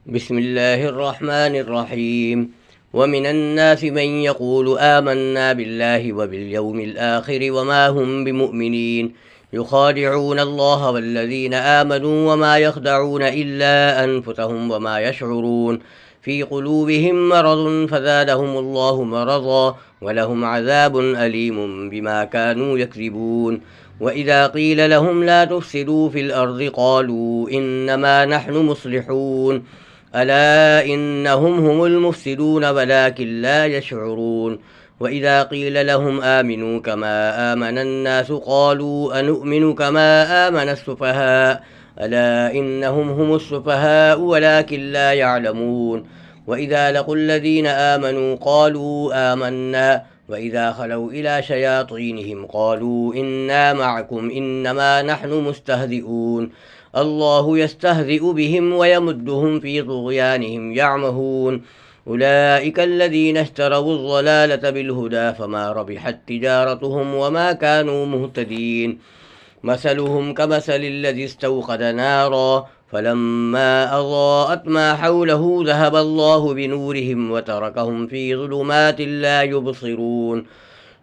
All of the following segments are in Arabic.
بسم الله الرحمن الرحيم. ومن الناس من يقول آمنا بالله وباليوم الآخر وما هم بمؤمنين يخادعون الله والذين آمنوا وما يخدعون إلا أنفسهم وما يشعرون في قلوبهم مرض فزادهم الله مرضا ولهم عذاب أليم بما كانوا يكذبون. وإذا قيل لهم لا تفسدوا في الأرض قالوا إنما نحن مصلحون ألا إنهم هم المفسدون ولكن لا يشعرون. وإذا قيل لهم آمنوا كما آمن الناس قالوا أنؤمن كما آمن السفهاء ألا إنهم هم السفهاء ولكن لا يعلمون. وإذا لقوا الذين آمنوا قالوا آمنا وإذا خلوا إلى شياطينهم قالوا إنا معكم إنما نحن مستهزئون الله يستهزئ بهم ويمدهم في طغيانهم يعمهون. أولئك الذين اشتروا الضلالة بالهدى فما ربحت تجارتهم وما كانوا مهتدين. مثلهم كمثل الذي استوقد نارا فلما أضاءت ما حوله ذهب الله بنورهم وتركهم في ظلمات لا يبصرون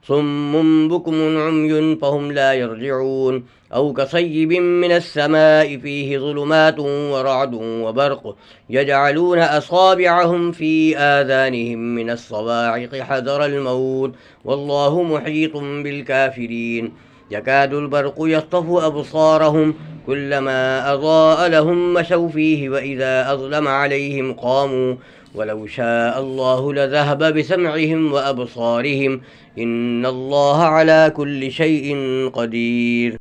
صم بكم عمي فهم لا يرجعون. أو كصيب من السماء فيه ظلمات ورعد وبرق يجعلون أصابعهم في آذانهم من الصواعق حذر الموت والله محيط بالكافرين. يكاد البرق يخطف أبصارهم كلما أضاء لهم مشوا فيه وإذا أظلم عليهم قاموا ولو شاء الله لذهب بسمعهم وأبصارهم إن الله على كل شيء قدير.